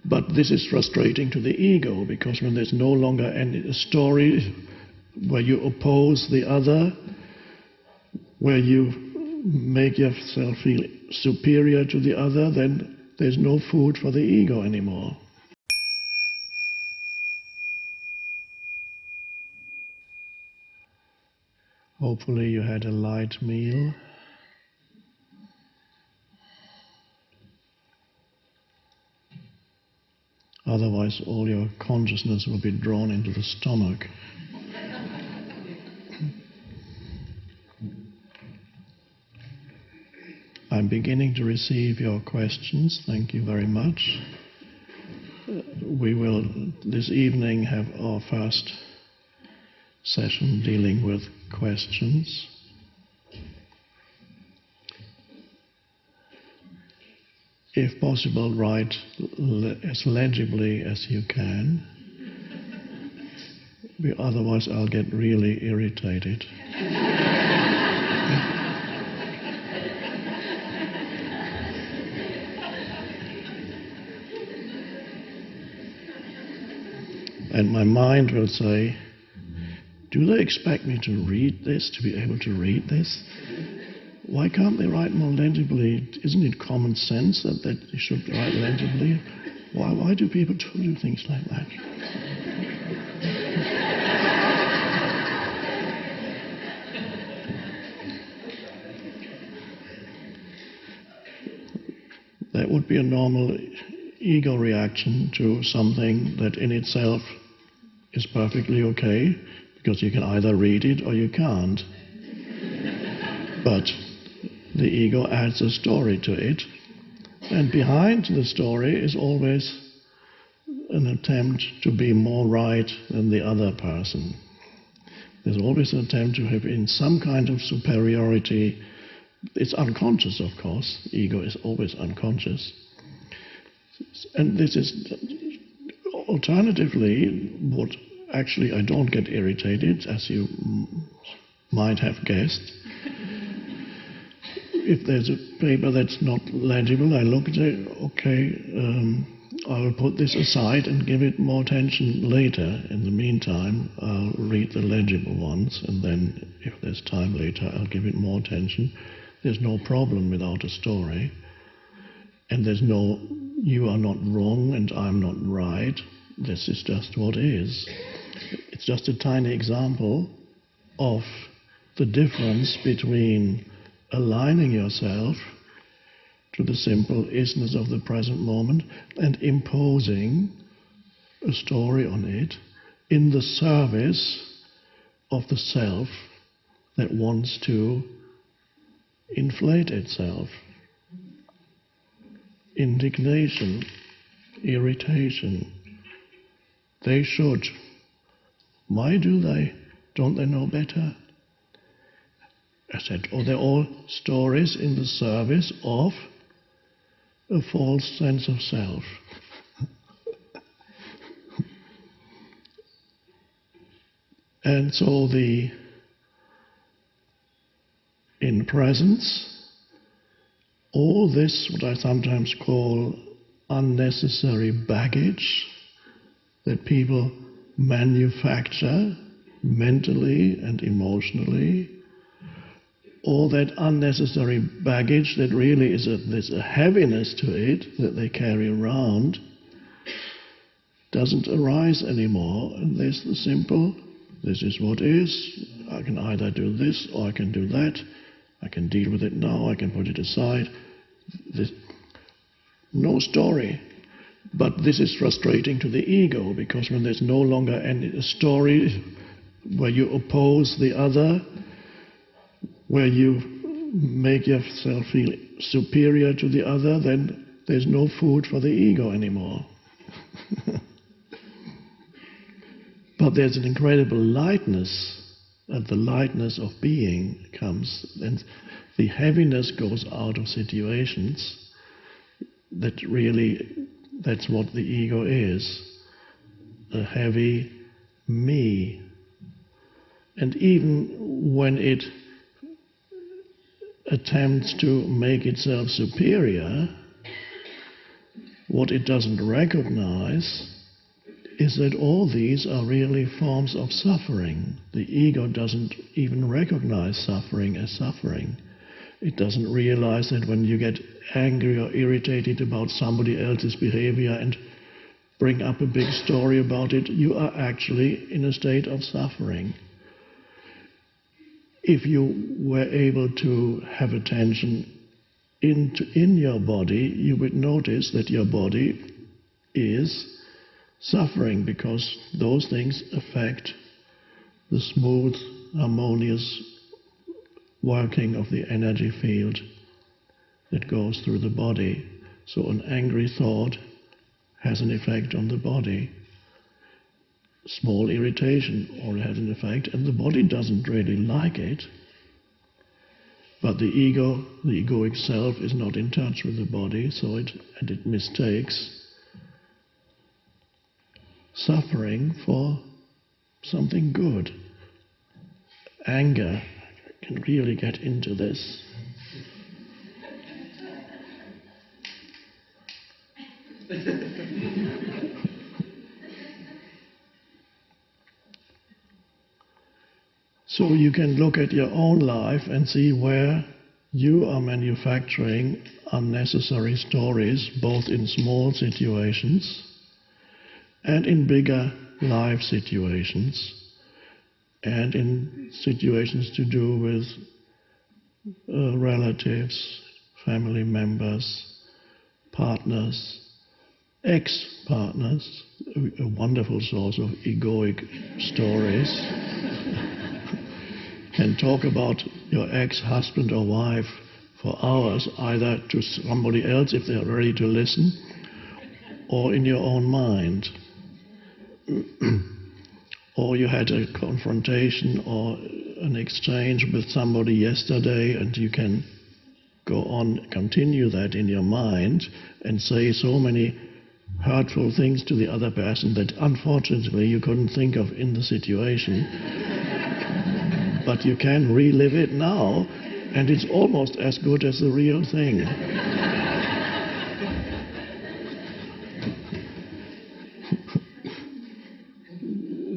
But this is frustrating to the ego, because when there's no longer any story where you oppose the other, where you make yourself feel superior to the other, then there's no food for the ego anymore. Hopefully you had a light meal. Otherwise all your consciousness will be drawn into the stomach. I'm beginning to receive your questions. Thank you very much. We will this evening have our first session dealing with questions. If possible, write as legibly as you can. Otherwise I'll get really irritated. And my mind will say, do they expect me to read this, to be able to read this? Why can't they write more legibly? Isn't it common sense that they should write legibly? Why do people do things like that? That would be a normal ego reaction to something that in itself is perfectly okay, because you can either read it or you can't. But the ego adds a story to it, and behind the story is always an attempt to be more right than the other person. There's always an attempt to have in some kind of superiority. It's unconscious, of course. Ego is always unconscious. And this is alternatively what actually I don't get irritated, as you might have guessed. If there's a paper that's not legible, I look at it, okay, I will put this aside and give it more attention later. In the meantime, I'll read the legible ones, and then if there's time later, I'll give it more attention. There's no problem without a story. And there's no, you are not wrong and I'm not right. This is just what is. It's just a tiny example of the difference between aligning yourself to the simple isness of the present moment and imposing a story on it in the service of the self that wants to inflate itself. Indignation, irritation. They should. Why do they? Don't they know better? I said, oh, they're all stories in the service of a false sense of self. And so in presence, all this, what I sometimes call unnecessary baggage that people manufacture mentally and emotionally, all that unnecessary baggage that really there's a heaviness to it that they carry around, doesn't arise anymore. And there's the simple, this is what is, I can either do this or I can do that. I can deal with it now, I can put it aside. No story. But this is frustrating to the ego, because when there's no longer any story where you oppose the other, where you make yourself feel superior to the other, then there's no food for the ego anymore. But there's an incredible lightness. And the lightness of being comes, and the heaviness goes out of situations that really, that's what the ego is, a heavy me. And even when it attempts to make itself superior, What it doesn't recognize is that all these are really forms of suffering. The ego doesn't even recognize suffering as suffering. It doesn't realize that when you get angry or irritated about somebody else's behavior and bring up a big story about it, you are actually in a state of suffering. If you were able to have attention in your body, you would notice that your body is suffering because those things affect the smooth, harmonious working of the energy field that goes through the body. So an angry thought has an effect on the body. Small irritation or has an effect, and the body doesn't really like it. But the ego, the egoic self, is not in touch with the body, so it mistakes suffering for something good. Anger, I can really get into this. So you can look at your own life and see where you are manufacturing unnecessary stories, both in small situations and in bigger life situations, and in situations to do with relatives, family members, partners, ex-partners, a wonderful source of egoic stories. Can talk about your ex-husband or wife for hours, either to somebody else if they're ready to listen, or in your own mind. Or you had a confrontation or an exchange with somebody yesterday, and you can go on, continue that in your mind and say so many hurtful things to the other person that unfortunately you couldn't think of in the situation. But you can relive it now, and it's almost as good as the real thing.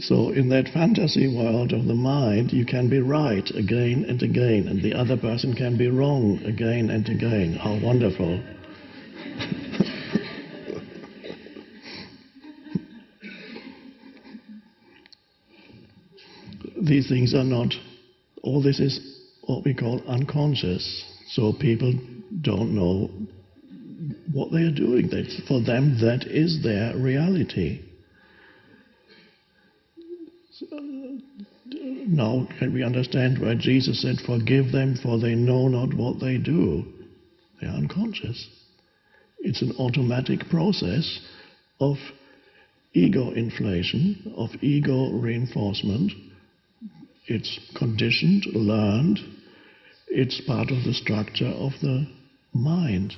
So in that fantasy world of the mind, you can be right again and again, and the other person can be wrong again and again. How wonderful. These things are not, all this is what we call unconscious. So people don't know what they are doing. For them, that is their reality. Now can we understand why Jesus said, "Forgive them, for they know not what they do." They are unconscious. It's an automatic process of ego inflation, of ego reinforcement. It's conditioned, learned. It's part of the structure of the mind.